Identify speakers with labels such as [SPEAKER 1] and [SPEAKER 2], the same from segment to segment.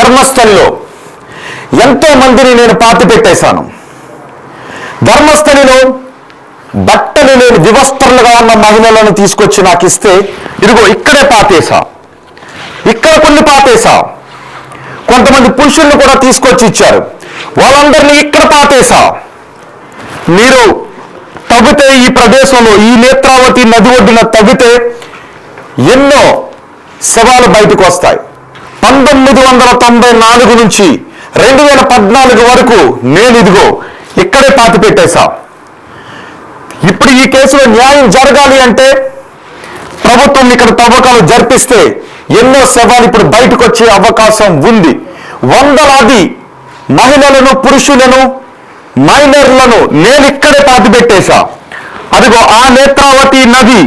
[SPEAKER 1] ధర్మస్థలిలో ఎంతో మందిని నేను పాతి పెట్టేశాను. ధర్మస్థలిలో బట్టలు లేని వివస్త్రలుగా ఉన్న మహిళలను తీసుకొచ్చి నాకు ఇస్తే, ఇదిగో ఇక్కడే పాతేశా, ఇక్కడ కొన్ని పాతేశా. కొంతమంది పురుషుల్ని కూడా తీసుకొచ్చి ఇచ్చారు, వాళ్ళందరినీ ఇక్కడ పాతేశా. మీరు తవ్వితే ఈ ప్రదేశంలో, ఈ నేత్రావతి నది ఒడ్డున తవ్వితే ఎన్నో శవాలు బయటకు వస్తాయి. 1994 నుంచి 2014 వరకు నేను ఇదిగో ఇక్కడే పాతి పెట్టేశా. ఇప్పుడు ఈ కేసులో న్యాయం జరగాలి అంటే ప్రభుత్వం ఇక్కడ తవ్వకాలు జరిపిస్తే ఎన్నో శవాలు ఇప్పుడు బయటకు వచ్చే అవకాశం ఉంది. వందలాది మహిళలను, పురుషులను, మైనర్లను నేను ఇక్కడే పాతి పెట్టేశా. అదిగో ఆ నేత్రావతి నది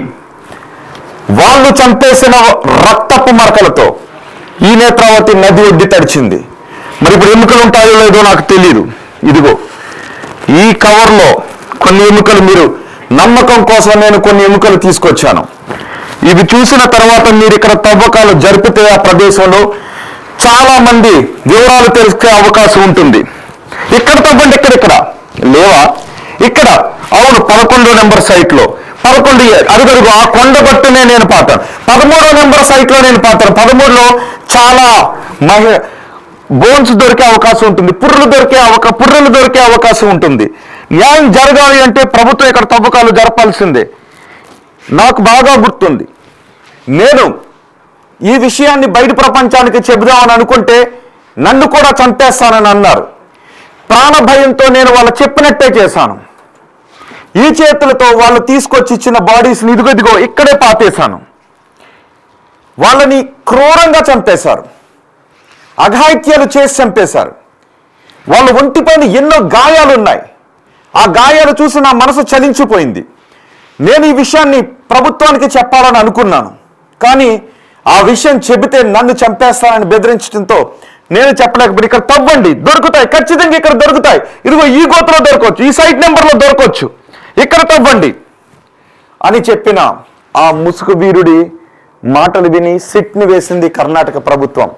[SPEAKER 1] వాళ్ళు చంపేసిన రక్తపు మరకలతో ఈ నేత్రావతి నది ఒడ్డి తడిచింది. మరి ఇప్పుడు ఎముకలు ఉంటాయో లేదో నాకు తెలియదు. ఇదిగో ఈ కవర్లో కొన్ని ఎముకలు, మీరు నమ్మకం కోసం నేను కొన్ని ఎముకలు తీసుకొచ్చాను. ఇవి చూసిన తర్వాత మీరు ఇక్కడ తవ్వకాలు జరిపితే ఆ ప్రదేశంలో చాలా మంది వివరాలు తెలుసుకునే అవకాశం ఉంటుంది. ఇక్కడ తవ్వండి, ఇక్కడ లేవా? ఇక్కడ అవును, 11వ నెంబర్ సైట్లో 11 అడుగడుగు ఆ కొండగట్టునే నేను పాతాను. 13వ నెంబర్ సైట్లో నేను పాతాను. 13లో చాలా బోన్స్ దొరికే అవకాశం ఉంటుంది, పుర్రెలు దొరికే అవకాశం ఉంటుంది. న్యాయం జరగాలి అంటే ప్రభుత్వం ఇక్కడ తవ్వకాలు జరపాల్సిందే. నాకు బాగా గుర్తుంది, నేను ఈ విషయాన్ని బయట ప్రపంచానికి చెబుదామని అనుకుంటే నన్ను కూడా చంపేస్తానని అన్నారు. ప్రాణభయంతో నేను వాళ్ళు చెప్పినట్టే చేశాను. ఈ చేతులతో వాళ్ళు తీసుకొచ్చి ఇచ్చిన బాడీస్ని ఇదిగో ఇక్కడే పాతేశాను. వాళ్ళని క్రూరంగా చంపేశారు, అఘాయిత్యాలు చేసి చంపేశారు. వాళ్ళ ఒంటిపైన ఎన్నో గాయాలున్నాయి. ఆ గాయాలు చూసి నా మనసు చలించిపోయింది. నేను ఈ విషయాన్ని ప్రభుత్వానికి చెప్పాలని అనుకున్నాను, కానీ ఆ విషయం చెబితే నన్ను చంపేస్తానని బెదిరించడంతో నేను చెప్పలేకపోతే, ఇక్కడ తవ్వండి, దొరుకుతాయి, ఖచ్చితంగా ఇక్కడ దొరుకుతాయి, ఇదిగో ఈ గోతులో దొరకవచ్చు, ఈ సైట్ నెంబర్లో దొరకవచ్చు, ఇక్కడ తవ్వండి అని చెప్పిన ఆ ముసుగు వీరుడి మాటలు విని సిట్ని వేసింది కర్ణాటక ప్రభుత్వం.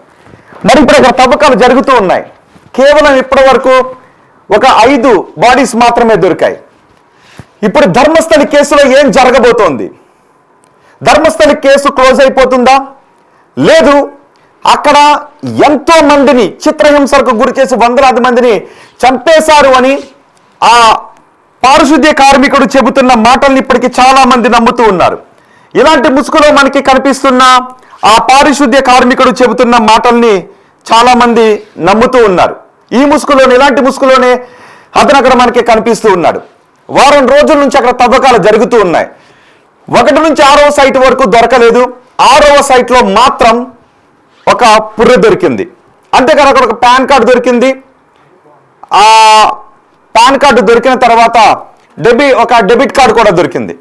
[SPEAKER 1] మరి ఇప్పుడు ఇక్కడ తవ్వకాలు జరుగుతూ ఉన్నాయి. కేవలం ఇప్పటి వరకు ఒక 5 బాడీస్ మాత్రమే దొరికాయి. ఇప్పుడు ధర్మస్థలి కేసులో ఏం జరగబోతోంది? ధర్మస్థలి కేసు క్లోజ్ అయిపోతుందా? లేదు, అక్కడ ఎంతో మందిని చిత్రహింసలకు గురి చేసి వందలాది మందిని చంపేశారు అని ఆ పారిశుద్ధ్య కార్మికుడు చెబుతున్న మాటల్ని ఇప్పటికీ చాలా మంది నమ్ముతూ ఉన్నారు. ఇలాంటి ముసుగులో మనకి కనిపిస్తున్న ఆ పారిశుద్ధ్య కార్మికుడు చెబుతున్న మాటల్ని చాలా మంది నమ్ముతూ ఉన్నారు. ఈ ముసుగులోనే, ఇలాంటి ముసుగులోనే అతను అక్కడ మనకి కనిపిస్తూ ఉన్నాడు. వారం రోజుల నుంచి అక్కడ తవ్వకాలు జరుగుతూ ఉన్నాయి. 1 నుంచి 6వ సైట్ వరకు దొరకలేదు. 6వ సైట్లో మాత్రం ఒక పుర్రె దొరికింది. అంతేకాదు అక్కడ ఒక పాన్ కార్డు దొరికింది. ఆ పాన్ కార్డు దొరికిన తర్వాత ఒక డెబిట్ కార్డు కూడా దొరికింది.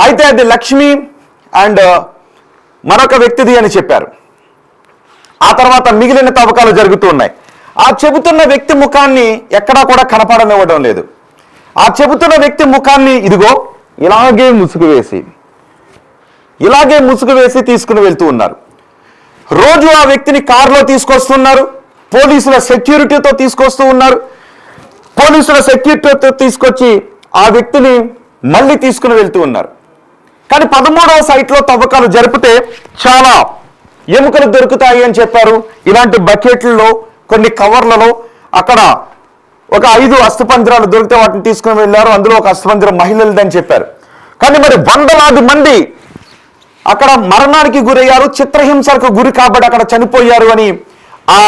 [SPEAKER 1] అయితే అది లక్ష్మి అండ్ మరొక వ్యక్తిది అని చెప్పారు. ఆ తర్వాత మిగిలిన తవ్వకాలు జరుగుతూ ఉన్నాయి. ఆ చెబుతున్న వ్యక్తి ముఖాన్ని ఎక్కడా కూడా కనపడనివ్వడం లేదు. ఆ చెబుతున్న వ్యక్తి ముఖాన్ని ఇదిగో ఇలాగే ముసుగు వేసి తీసుకుని వెళ్తూ ఉన్నారు. రోజు ఆ వ్యక్తిని కారులో తీసుకొస్తున్నారు, పోలీసుల సెక్యూరిటీతో తీసుకొస్తూ ఉన్నారు. పోలీసుల సెక్యూరిటీతో తీసుకొచ్చి ఆ వ్యక్తిని మళ్ళీ తీసుకుని వెళ్తూ ఉన్నారు. కానీ 13వ సైట్లో తవ్వకాలు జరిపితే చాలా ఎముకలు దొరుకుతాయి అని చెప్పారు. ఇలాంటి బకెట్లలో, కొన్ని కవర్లలో అక్కడ ఒక 5 అస్థిపంజరాలు దొరికితే వాటిని తీసుకుని వెళ్ళారు. అందులో ఒక అస్థిపంజరం మహిళలదని చెప్పారు. కానీ మరి వందలాది మంది అక్కడ మరణానికి గురయ్యారు, చిత్రహింసలకు గురి కాబట్టి అక్కడ చనిపోయారు అని ఆ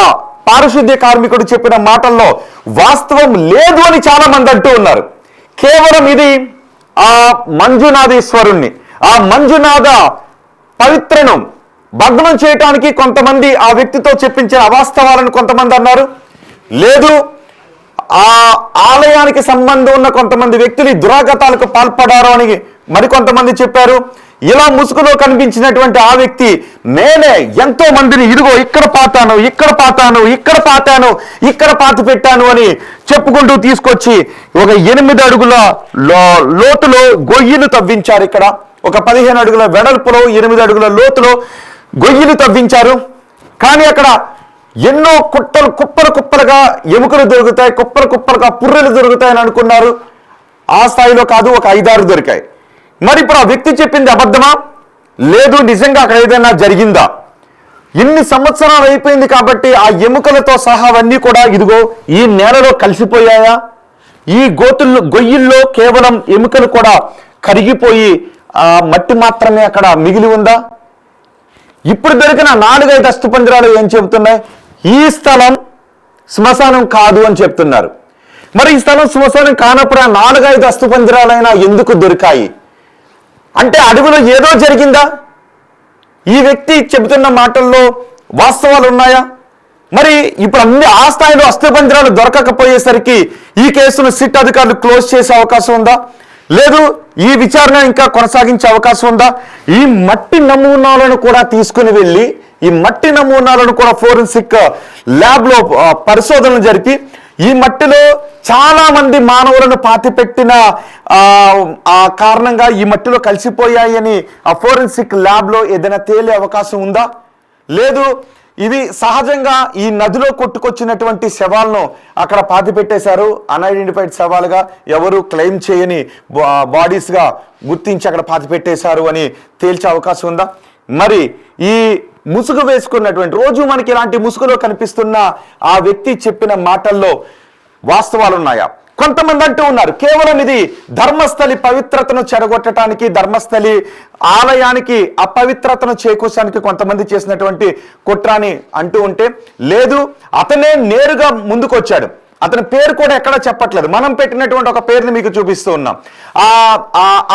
[SPEAKER 1] పారిశుద్ధ్య కార్మికుడు చెప్పిన మాటల్లో వాస్తవం లేదు అని చాలా మంది అంటూ ఉన్నారు. కేవలం ఇది ఆ మంజునాథేశ్వరుణ్ణి, ఆ మంజునాథ పవిత్రను భగ్నం చేయటానికి కొంతమంది ఆ వ్యక్తితో చెప్పించిన అవాస్తవాలను కొంతమంది అన్నారు. లేదు, ఆ ఆలయానికి సంబంధం ఉన్న కొంతమంది వ్యక్తులు దురాగతాలకు పాల్పడారు అని మరికొంతమంది చెప్పారు. ఇలా ముసుగులో కనిపించినటువంటి ఆ వ్యక్తి నేనే ఎంతో మందిని ఇదిగో ఇక్కడ పాతాను, ఇక్కడ పాతి పెట్టాను అని చెప్పుకుంటూ తీసుకొచ్చి ఒక 8 అడుగుల లోతులో గొయ్యిలు తవ్వించారు. ఇక్కడ ఒక 15 అడుగుల వెడల్పులో 8 అడుగుల లోతులో గొయ్యిలు తవ్వించారు. కానీ అక్కడ ఎన్నో కుప్పలుగా ఎముకలు దొరుకుతాయి, కుప్పలుగా పుర్రెలు దొరుకుతాయని అనుకున్నారు. ఆ స్థాయిలో కాదు, ఒక 5-6 దొరికాయి. మరి ఇప్పుడు ఆ వ్యక్తి చెప్పింది అబద్ధమా, లేదు నిజంగా అక్కడ ఏదైనా జరిగిందా? ఇన్ని సంవత్సరాలు అయిపోయింది కాబట్టి ఆ ఎముకలతో సహా అవన్నీ కూడా ఇదిగో ఈ నేలలో కలిసిపోయాయా? ఈ గొయ్యిల్లో కేవలం ఎముకలు కూడా కరిగిపోయి ఆ మట్టి మాత్రమే అక్కడ మిగిలి ఉందా? ఇప్పుడు దొరికిన 4-5 అస్థిపంజరాలు ఏం చెబుతున్నాయి? ఈ స్థలం శ్మశానం కాదు అని చెప్తున్నారు. మరి ఈ స్థలం శ్మశానం కానప్పుడు ఆ 4-5 అస్థిపంజరాలైనా ఎందుకు దొరికాయి? అంటే అడవిలో ఏదో జరిగిందా? ఈ వ్యక్తి చెబుతున్న మాటల్లో వాస్తవాలు ఉన్నాయా? మరి ఇప్పుడు అన్ని ఆ స్థాయిలో అస్థిపంజరాలు దొరకకపోయేసరికి ఈ కేసును సిట్ అధికారులు క్లోజ్ చేసే అవకాశం ఉందా? లేదు ఈ విచారణ ఇంకా కొనసాగించే అవకాశం ఉందా? ఈ మట్టి నమూనాలను కూడా తీసుకుని వెళ్ళి ఈ మట్టి నమూనాలను కూడా ఫోరెన్సిక్ ల్యాబ్లో పరిశోధనలు జరిపి ఈ మట్టిలో చాలా మంది మానవులను పాతిపెట్టిన ఆ కారణంగా ఈ మట్టిలో కలిసిపోయాయని ఆ ఫోరెన్సిక్ ల్యాబ్లో ఏదైనా తేలే అవకాశం ఉందా? లేదు ఇవి సహజంగా ఈ నదిలో కొట్టుకొచ్చినటువంటి శవాలను అక్కడ పాతిపెట్టేశారు, అన్ఐడెంటిఫైడ్ శవాలుగా ఎవరు క్లెయిమ్ చేయని బాడీస్గా గుర్తించి అక్కడ పాతిపెట్టేశారు అని తేల్చే అవకాశం ఉందా? మరి ఈ ముసుగు వేసుకున్నటువంటి రోజు మనకి ఇలాంటి ముసుగులో కనిపిస్తున్న ఆ వ్యక్తి చెప్పిన మాటల్లో వాస్తవాలు ఉన్నాయా? కొంతమంది అంటూ ఉన్నారు కేవలం ఇది ధర్మస్థలి పవిత్రతను చెడగొట్టడానికి, ధర్మస్థలి ఆలయానికి అపవిత్రతను చేకూర్చడానికి కొంతమంది చేసినటువంటి కుట్రాని అంటూ ఉంటే, లేదు అతనే నేరుగా ముందుకు వచ్చాడు. అతని పేరు కూడా ఎక్కడా చెప్పట్లేదు, మనం పెట్టినటువంటి ఒక పేరుని మీకు చూపిస్తూ ఉన్నాం.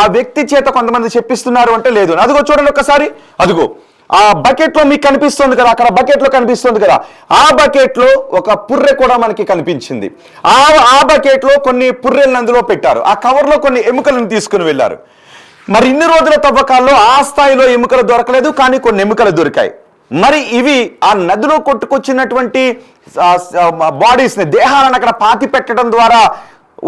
[SPEAKER 1] ఆ వ్యక్తి చేత కొంతమంది చెప్పిస్తున్నారు అంటే లేదు. అదిగో చూడండి ఒక్కసారి, అదిగో ఆ బకెట్లో మీకు కనిపిస్తుంది కదా, అక్కడ బకెట్లో కనిపిస్తుంది కదా, ఆ బకెట్లో ఒక పుర్రె కూడా మనకి కనిపించింది. ఆ బకెట్లో కొన్ని పుర్రెలను అందులో పెట్టారు, ఆ కవర్లో కొన్ని ఎముకలను తీసుకుని వెళ్ళారు. మరి ఇన్ని రోజుల తవ్వకాల్లో ఆ స్థాయిలో ఎముకలు దొరకలేదు, కానీ కొన్ని ఎముకలు దొరికాయి. మరి ఇవి ఆ నదిలో కొట్టుకొచ్చినటువంటి బాడీస్ని, దేహాలను అక్కడ పాతి పెట్టడం ద్వారా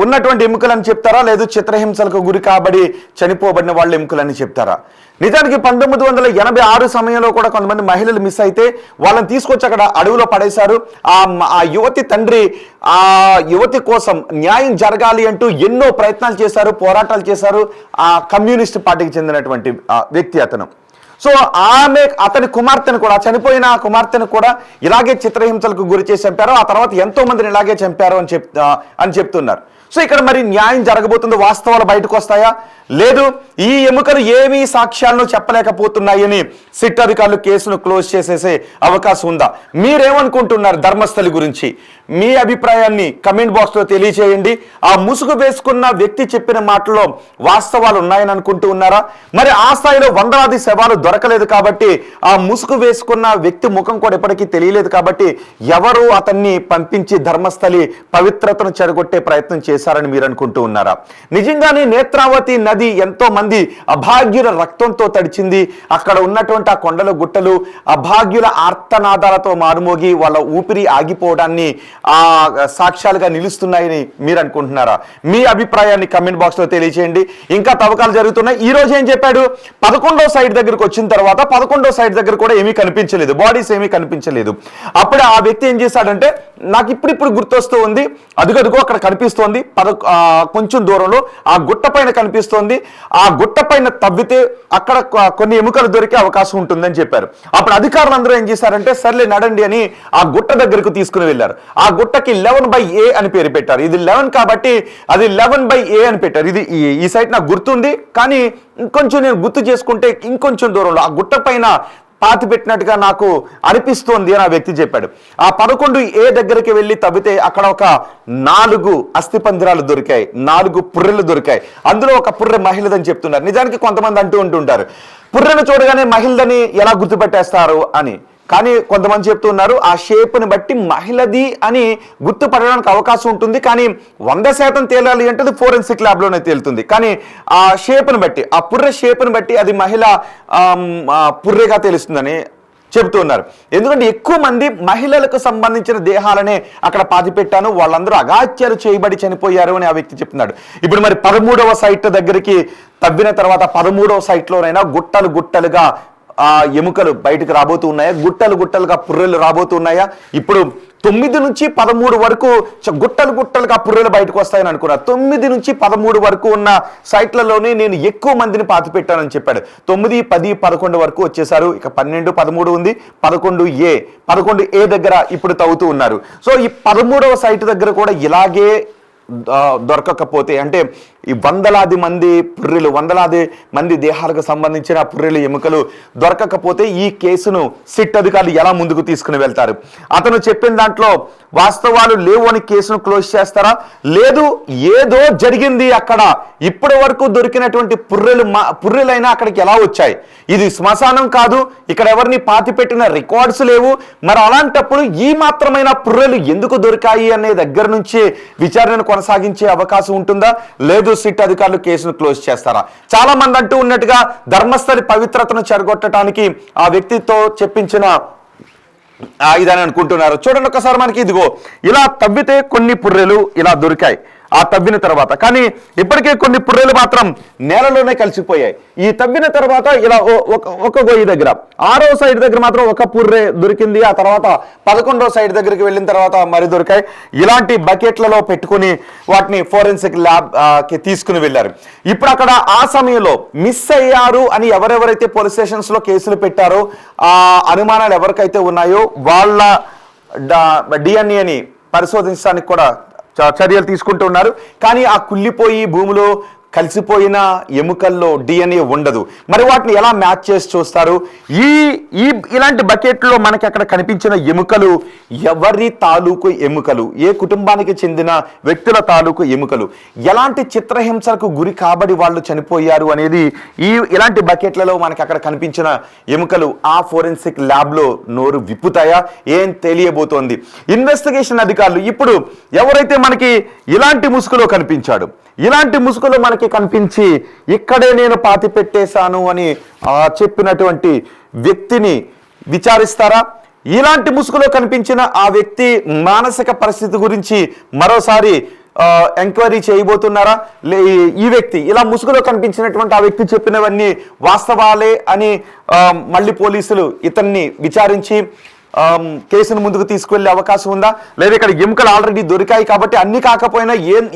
[SPEAKER 1] ఉన్నటువంటి ఎముకలని చెప్తారా, లేదు చిత్రహింసలకు గురి కాబడి చనిపోబడిన వాళ్ళ ఎముకలని చెప్తారా? నిజానికి 1986 సమయంలో కూడా కొంతమంది మహిళలు మిస్ అయితే వాళ్ళని తీసుకొచ్చి అక్కడ అడవిలో పడేశారు. ఆ యువతి తండ్రి ఆ యువతి కోసం న్యాయం జరగాలి అంటూ ఎన్నో ప్రయత్నాలు చేశారు, పోరాటాలు చేశారు. ఆ కమ్యూనిస్ట్ పార్టీకి చెందినటువంటి వ్యక్తి అతను. సో అతని కుమార్తెను కూడా, చనిపోయిన కుమార్తెను కూడా ఇలాగే చిత్రహింసలకు గురి చేసి చంపారు. ఆ తర్వాత ఎంతో మందిని ఇలాగే చంపారు అని చెప్తున్నారు. సో ఇక్కడ మరి న్యాయం జరగబోతుందో, వాస్తవాలు బయటకు వస్తాయా? లేదు ఈ ఎముకలు ఏమీ సాక్ష్యాలను చెప్పలేకపోతున్నాయని సిట్ అధికారులు కేసును క్లోజ్ చేసేసే అవకాశం ఉందా? మీరేమనుకుంటున్నారు ధర్మస్థలి గురించి? మీ అభిప్రాయాన్ని కమెంట్ బాక్స్లో తెలియచేయండి. ఆ ముసుగు వేసుకున్న వ్యక్తి చెప్పిన మాటలో వాస్తవాలు ఉన్నాయని అనుకుంటూ ఉన్నారా? మరి ఆ స్థాయిలో వందలాది శవాలు దొరకలేదు కాబట్టి, ఆ ముసుగు వేసుకున్న వ్యక్తి ముఖం కూడా ఎప్పటికీ తెలియలేదు కాబట్టి ఎవరు అతన్ని పంపించి ధర్మస్థలి పవిత్రతను చెడగొట్టే ప్రయత్నం చేశారని మీరు అనుకుంటూ ఉన్నారా? నిజంగానే నేత్రావతి నది ఎంతో మంది అభాగ్యుల రక్తంతో తడిచింది. అక్కడ ఉన్నటువంటి ఆ కొండల గుట్టలు అభాగ్యుల ఆర్తనాదాలతో మారుమోగి వాళ్ళ ఊపిరి ఆగిపోవడాన్ని ఆ సాక్ష్యాలుగా నిలుస్తున్నాయని మీరు అనుకుంటున్నారా? మీ అభిప్రాయాన్ని కమెంట్ బాక్స్ లో తెలియజేయండి. ఇంకా తవ్వకాలు జరుగుతున్నాయి. ఈ రోజు ఏం చెప్పాడు? 11వ సైట్ దగ్గరకు వచ్చిన తర్వాత 11వ సైట్ దగ్గర కూడా ఏమీ కనిపించలేదు, బాడీస్ ఏమీ కనిపించలేదు. అప్పుడు ఆ వ్యక్తి ఏం చేశాడంటే, నాకు ఇప్పుడు గుర్తొస్తూ ఉంది, అదుగదుగో అక్కడ కనిపిస్తోంది, కొంచెం దూరంలో ఆ గుట్ట పైన కనిపిస్తోంది, ఆ గుట్ట పైన తవ్వితే అక్కడ కొన్ని ఎముకలు దొరికే అవకాశం ఉంటుందని చెప్పారు. అప్పుడు అధికారులు అందరూ ఏం చేశారంటే, సర్లే నడండి అని ఆ గుట్ట దగ్గరకు తీసుకుని వెళ్ళారు. ఆ గుట్టకి 11/A అని పేరు పెట్టారు. ఇది 11 కాబట్టి అది 11/A అని పెట్టారు. ఇది ఈ సైట్ నాకు గుర్తుంది, కానీ ఇంకొంచెం నేను గుర్తు చేసుకుంటే ఇంకొంచెం దూరంలో ఆ గుట్ట పైన పాతి పెట్టినట్టుగా నాకు అనిపిస్తోంది అని ఆ వ్యక్తి చెప్పాడు. ఆ 11A దగ్గరికి వెళ్ళి తవ్వితే అక్కడ ఒక 4 అస్థిపంజరాలు దొరికాయి, 4 పుర్రెలు దొరికాయి. అందులో ఒక పుర్రె మహిళదని చెప్తున్నారు. నిజానికి కొంతమంది అంటూ ఉంటుంటారు, పుర్రెను చూడగానే మహిళదని ఎలా గుర్తుపెట్టేస్తారు అని. కానీ కొంతమంది చెప్తున్నారు ఆ షేప్ని బట్టి మహిళది అని గుర్తుపడడానికి అవకాశం ఉంటుంది, కానీ 100% తేలాలి అంటే అది ఫోరెన్సిక్ ల్యాబ్లోనే తేలుతుంది. కానీ ఆ షేప్ని బట్టి, ఆ పుర్రె షేప్ని బట్టి అది మహిళ పుర్రెగా తెలుస్తుందని చెబుతున్నారు. ఎందుకంటే ఎక్కువ మంది మహిళలకు సంబంధించిన దేహాలనే అక్కడ పాతిపెట్టాను, వాళ్ళందరూ అగాత్యాలు చేయబడి చనిపోయారు అని ఆ వ్యక్తి చెప్తున్నాడు. ఇప్పుడు మరి 13వ సైట్ దగ్గరికి తవ్విన తర్వాత 13వ సైట్లోనైనా గుట్టలుగా ఆ ఎముకలు బయటకు రాబోతూ ఉన్నాయా, గుట్టలు గుట్టలుగా పుర్రెలు రాబోతూ ఉన్నాయా? ఇప్పుడు 9 నుంచి 13 వరకు గుట్టలు గుట్టలుగా పుర్రెలు బయటకు వస్తాయని అనుకున్నా. 9 నుంచి 13 వరకు ఉన్న సైట్లలోనే నేను ఎక్కువ మందిని పాతి పెట్టానని చెప్పాడు. 9, 10, 11 వరకు వచ్చేసారు. ఇక 12, 13 ఉంది. 11A దగ్గర ఇప్పుడు తవ్వుతూ ఉన్నారు. సో ఈ 13వ సైట్ దగ్గర కూడా ఇలాగే దొరకకపోతే, అంటే ఈ వందలాది మంది దేహాలకు సంబంధించిన పుర్రెలు ఎముకలు దొరకకపోతే ఈ కేసును సిట్ అధికారులు ఎలా ముందుకు తీసుకుని వెళ్తారు? అతను చెప్పిన దాంట్లో వాస్తవాలు లేవు అని కేసును క్లోజ్ చేస్తారా? లేదు, ఏదో జరిగింది అక్కడ, ఇప్పటి వరకు దొరికినటువంటి పుర్రెలైనా అక్కడికి ఎలా వచ్చాయి? ఇది శ్మశానం కాదు, ఇక్కడ ఎవరిని పాతి పెట్టిన రికార్డ్స్ లేవు, మరి అలాంటప్పుడు ఈ మాత్రమైన పుర్రెలు ఎందుకు దొరికాయి అనే దగ్గర నుంచి విచారణను కొనసాగించే అవకాశం ఉంటుందా? లేదు, సిట్ అధికారులు కేసును క్లోజ్ చేస్తారా? చాలా మంది అంటూ ఉన్నట్టుగా ధర్మస్థలి పవిత్రతను చెడగొట్టడానికి ఆ వ్యక్తితో చెప్పించిన ఇదని అనుకుంటున్నారు. చూడండి ఒకసారి, మనకి ఇదిగో ఇలా తవ్వితే కొన్ని పుర్రెలు ఇలా దొరికాయి ఆ తవ్విన తర్వాత, కానీ ఇప్పటికే కొన్ని పుర్రెలు మాత్రం నేలలోనే కలిసిపోయాయి. ఈ తవ్విన తర్వాత ఇలా ఒక గొయ్యి దగ్గర 6వ సైడ్ దగ్గర మాత్రం ఒక పుర్రె దొరికింది. ఆ తర్వాత 11వ సైడ్ దగ్గరికి వెళ్ళిన తర్వాత మరి దొరికాయి. ఇలాంటి బకెట్లలో పెట్టుకుని వాటిని ఫోరెన్సిక్ ల్యాబ్ కి తీసుకుని వెళ్ళారు. ఇప్పుడు అక్కడ ఆ సమయంలో మిస్ అయ్యారు అని ఎవరెవరైతే పోలీస్ స్టేషన్స్ లో కేసులు పెట్టారో ఆ అనుమానాలు ఎవరికైతే ఉన్నాయో వాళ్ళ డిఎన్ఏని పరిశోధించడానికి కూడా చర్యలు తీసుకుంటూ ఉన్నారు. కానీ ఆ కుళ్ళిపోయి భూమిలో కలిసిపోయిన ఎముకల్లో డిఎన్ఏ ఉండదు. మరి వాటిని ఎలా మ్యాచ్ చేసి చూస్తారు? ఇలాంటి బకెట్లో మనకి అక్కడ కనిపించిన ఎముకలు ఎవరి తాలూకు ఎముకలు, ఏ కుటుంబానికి చెందిన వ్యక్తుల తాలూకు ఎముకలు, ఎలాంటి చిత్రహింసలకు గురి కాబడి వాళ్ళు చనిపోయారు అనేది ఇలాంటి బకెట్లలో మనకి అక్కడ కనిపించిన ఎముకలు ఆ ఫోరెన్సిక్ ల్యాబ్లో నోరు విప్పుతాయా? ఏం తెలియబోతోంది? ఇన్వెస్టిగేషన్ అధికారులు ఇప్పుడు ఎవరైతే మనకి ఇలాంటి ముసుగులో కనిపించాడు, ఇలాంటి ముసుగులో మనకి కనిపించి ఇక్కడే నేను పాతి పెట్టేశాను అని చెప్పినటువంటి వ్యక్తిని విచారిస్తారా? ఇలాంటి ముసుగులో కనిపించిన ఆ వ్యక్తి మానసిక పరిస్థితి గురించి మరోసారి ఎంక్వైరీ చేయబోతున్నారా? ఈ వ్యక్తి ఇలా ముసుగులో కనిపించినటువంటి ఆ వ్యక్తి చెప్పినవన్నీ వాస్తవాలే అని మళ్ళీ పోలీసులు ఇతన్ని విచారించి కేసును ముందుకు తీసుకువెళ్ళే అవకాశం ఉందా? లేదా ఇక్కడ ఎముకలు ఆల్రెడీ దొరికాయి కాబట్టి అన్ని కాకపోయినా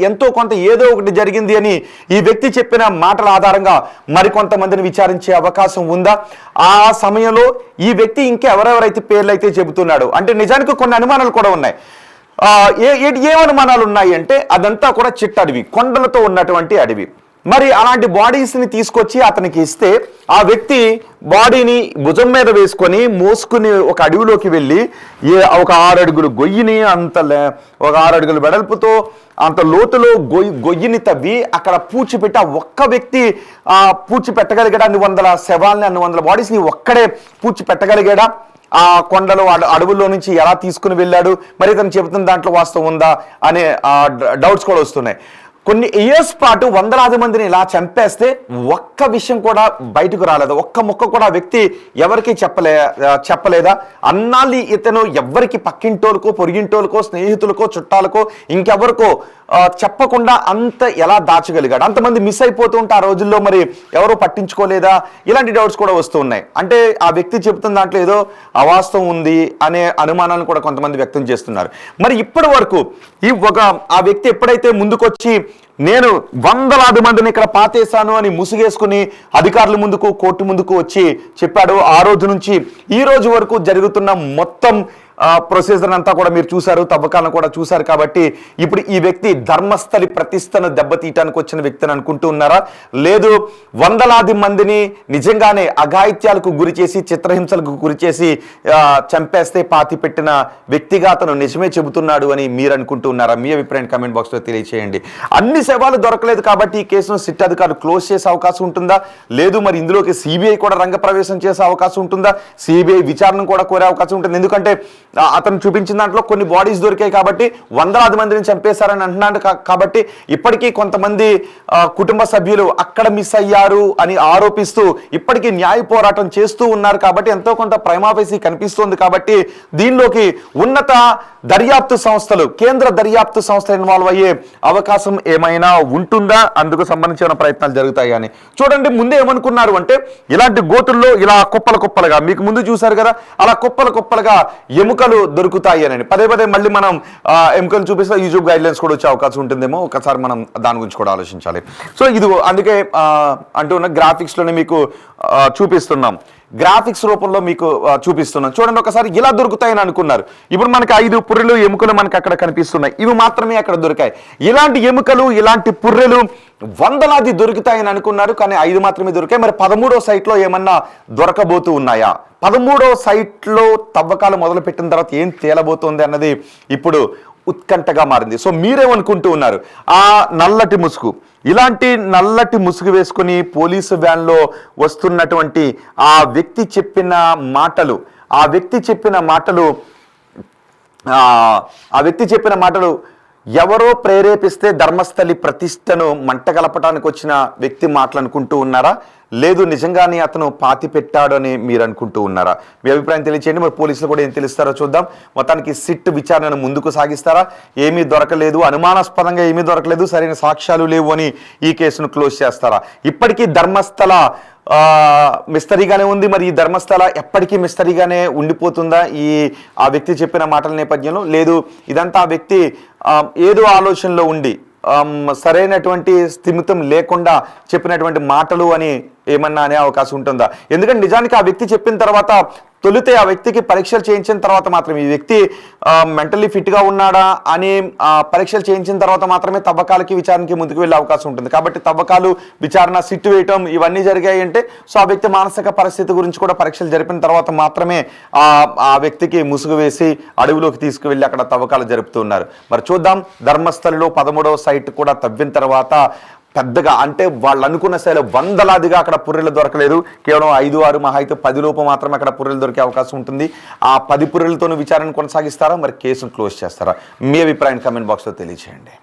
[SPEAKER 1] ఎంతో కొంత ఏదో ఒకటి జరిగింది అని ఈ వ్యక్తి చెప్పిన మాటల ఆధారంగా మరికొంతమందిని విచారించే అవకాశం ఉందా? ఆ సమయంలో ఈ వ్యక్తి ఇంకెవరెవరైతే పేర్లు అయితే చెబుతున్నాడు, అంటే నిజానికి కొన్ని అనుమానాలు కూడా ఉన్నాయి. ఏ అనుమానాలు ఉన్నాయి అంటే అదంతా కూడా చిట్ట అడవి, కొండలతో ఉన్నటువంటి అడవి. మరి అలాంటి బాడీస్ని తీసుకొచ్చి అతనికి ఇస్తే ఆ వ్యక్తి బాడీని భుజం మీద వేసుకొని మోసుకుని ఒక అడవిలోకి వెళ్ళి ఒక 6 అడుగులు గొయ్యిని ఒక 6 అడుగుల వెడల్పుతో అంత లోతులో గొయ్యిని తవ్వి అక్కడ పూడ్చిపెట్టి ఆ ఒక్క వ్యక్తి పూడ్చి పెట్టగలిగాడా? అన్ని వందల శవాల్ని, అన్ని వందల బాడీస్ని ఒక్కడే పూడ్చి పెట్టగలిగాడా? ఆ కొండలో అడవుల్లో నుంచి ఎలా తీసుకుని వెళ్ళాడు? మరి ఇతను చెబుతున్న దాంట్లో వాస్తవం ఉందా అనే డౌట్స్ కూడా వస్తున్నాయి. కొన్ని ఇయర్స్ పాటు వందలాది మందిని ఇలా చంపేస్తే ఒక్క విషయం కూడా బయటకు రాలేదు, ఒక్క ముక్క కూడా వ్యక్తి ఎవరికి చెప్పలేదా? అన్నాళ్ళు ఇతను ఎవరికి పక్కింటోళ్ళకో, పొరిగింటోళ్ళకో, స్నేహితులకో, చుట్టాలకో, ఇంకెవరికో చెప్పకుండా అంత ఎలా దాచగలిగాడు? అంతమంది మిస్ అయిపోతూ ఉంటే ఆ రోజుల్లో మరి ఎవరో పట్టించుకోలేదా? ఇలాంటి డౌట్స్ కూడా వస్తూ ఉన్నాయి. అంటే ఆ వ్యక్తి చెబుతున్న దాంట్లో ఏదో అవాస్తవం ఉంది అనే అనుమానాన్ని కూడా కొంతమంది వ్యక్తం చేస్తున్నారు. మరి ఇప్పటి వరకు ఆ వ్యక్తి ఎప్పుడైతే ముందుకొచ్చి నేను వందలాది మందిని ఇక్కడ పాతేశాను అని ముసుగేసుకుని అధికారుల ముందుకు, కోర్టు ముందుకు వచ్చి చెప్పాడు, ఆ రోజు నుంచి ఈ రోజు వరకు జరుగుతున్న మొత్తం ప్రొసీజర్ అంతా కూడా మీరు చూశారు, తవ్వకాలను కూడా చూశారు. కాబట్టి ఇప్పుడు ఈ వ్యక్తి ధర్మస్థలి ప్రతిష్టను దెబ్బతీయటానికి వచ్చిన వ్యక్తిని అనుకుంటూ ఉన్నారా? లేదు, వందలాది మందిని నిజంగానే అఘాయిత్యాలకు గురి చేసి, చిత్రహింసలకు గురి చేసి చంపేస్తే పాతి పెట్టిన వ్యక్తిగా అతను నిజమే చెబుతున్నాడు అని మీరు అనుకుంటూ ఉన్నారా? మీ అభిప్రాయం కామెంట్ బాక్స్లో తెలియచేయండి. అన్ని శవాలు దొరకలేదు కాబట్టి ఈ కేసును సిట్ అధికారులు క్లోజ్ చేసే అవకాశం ఉంటుందా? లేదు, మరి ఇందులోకి సిబిఐ కూడా రంగప్రవేశం చేసే అవకాశం ఉంటుందా? సిబిఐ విచారణ కూడా కోరే అవకాశం ఉంటుంది. ఎందుకంటే అతను చూపించిన దాంట్లో కొన్ని బాడీస్ దొరికాయి కాబట్టి వందలాది మందిని చంపేశారని అంటున్నాడు. కాబట్టి ఇప్పటికీ కొంతమంది కుటుంబ సభ్యులు అక్కడ మిస్ అయ్యారు అని ఆరోపిస్తూ ఇప్పటికీ న్యాయ పోరాటం చేస్తూ ఉన్నారు. కాబట్టి ఎంతో కొంత ప్రైమాఫేసి కనిపిస్తోంది. కాబట్టి దీనిలోకి ఉన్నత దర్యాప్తు సంస్థలు, కేంద్ర దర్యాప్తు సంస్థ ఇన్వాల్వ్ అయ్యే అవకాశం ఏమైనా ఉంటుందా, అందుకు సంబంధించిన ప్రయత్నాలు జరుగుతాయి అని. చూడండి, ముందే ఏమనుకున్నారు అంటే ఇలాంటి గోతుల్లో ఇలా కుప్పలుగా మీకు ముందు చూశారు కదా, అలా కుప్పలుగా ఎముకలు దొరుకుతాయి అని పదే మళ్ళీ మనం ఎముకలు చూపిస్తే యూట్యూబ్ గైడ్ లైన్స్ కూడా వచ్చే అవకాశం ఉంటుందేమో. ఒకసారి మనం దాని గురించి కూడా ఆలోచించాలి. సో ఇది అందుకే అంటున్న గ్రాఫిక్స్ లోనే మీకు చూపిస్తున్నాం, గ్రాఫిక్స్ రూపంలో మీకు చూపిస్తున్నాం. చూడండి, ఒకసారి ఇలా దొరుకుతాయని అనుకున్నారు. ఇప్పుడు మనకి 5 పుర్రెలు ఎముకలు మనకి అక్కడ కనిపిస్తున్నాయి. ఇవి మాత్రమే అక్కడ దొరికాయి. ఇలాంటి ఎముకలు, ఇలాంటి పుర్రెలు వందలాది దొరుకుతాయని అనుకున్నారు, కానీ 5 మాత్రమే దొరికాయి. మరి 13వ సైట్లో ఏమన్నా దొరకబోతూ ఉన్నాయా? 13వ సైట్లో తవ్వకాలు మొదలు పెట్టిన తర్వాత ఏం తేలబోతోంది అన్నది ఇప్పుడు ఉత్కంఠగా మారింది. సో మీరేమనుకుంటూ ఉన్నారు? ఆ నల్లటి ముసుగు, ఇలాంటి నల్లటి ముసుగు వేసుకుని పోలీసు వ్యాన్లో వస్తున్నటువంటి ఆ వ్యక్తి చెప్పిన మాటలు ఎవరో ప్రేరేపిస్తే ధర్మస్థలి ప్రతిష్టను మంటగలపడానికి వచ్చిన వ్యక్తి మాటలు అనుకుంటూ ఉన్నారా? లేదు నిజంగానే అతను పాతి పెట్టాడు అని మీరు అనుకుంటూ ఉన్నారా? మీ అభిప్రాయం తెలియచేయండి. మరి పోలీసులు కూడా ఏం తెలుస్తారో చూద్దాం. మొత్తానికి సిట్ విచారణను ముందుకు సాగిస్తారా? ఏమీ దొరకలేదు, అనుమానాస్పదంగా ఏమీ దొరకలేదు, సరైన సాక్ష్యాలు లేవు అని ఈ కేసును క్లోజ్ చేస్తారా? ఇప్పటికీ ధర్మస్థల మిస్టరీగానే ఉంది. మరి ఈ ధర్మస్థల ఎప్పటికీ మిస్టరీగానే ఉండిపోతుందా ఆ వ్యక్తి చెప్పిన మాటల నేపథ్యంలో? లేదు, ఇదంతా ఆ వ్యక్తి ఏదో ఆలోచనలో ఉండి సరైనటువంటి స్థిమితం లేకుండా చెప్పినటువంటి మాటలు అని ఏమన్నా అనే అవకాశం ఉంటుందా? ఎందుకంటే నిజానికి ఆ వ్యక్తి చెప్పిన తర్వాత తొలితే ఆ వ్యక్తికి పరీక్షలు చేయించిన తర్వాత మాత్రమే ఈ వ్యక్తి మెంటల్లీ ఫిట్గా ఉన్నాడా అని పరీక్షలు చేయించిన తర్వాత మాత్రమే తవ్వకాలకి విచారణకి ముందుకు వెళ్ళే అవకాశం ఉంటుంది. కాబట్టి తవ్వకాలు, విచారణ, సిట్టు వేయటం ఇవన్నీ జరిగాయి అంటే సో ఆ వ్యక్తి మానసిక పరిస్థితి గురించి కూడా పరీక్షలు జరిపిన తర్వాత మాత్రమే ఆ వ్యక్తికి ముసుగు వేసి అడవిలోకి తీసుకువెళ్ళి అక్కడ తవ్వకాలు జరుపుతూ ఉన్నారు. మరి చూద్దాం, ధర్మస్థలిలో 13వ సైట్ కూడా తవ్విన తర్వాత పెద్దగా అంటే వాళ్ళు అనుకున్న శైలి వందలాదిగా అక్కడ పుర్రెలు దొరకలేదు. కేవలం 5, 6 మహా అయితే 10 లోపు మాత్రమే అక్కడ పుర్రెలు దొరికే అవకాశం ఉంటుంది. ఆ 10 పుర్రెలతోనూ విచారణ కొనసాగిస్తారా? మరి కేసును క్లోజ్ చేస్తారా? మీ అభిప్రాయం కమెంట్ బాక్స్లో తెలియజేయండి.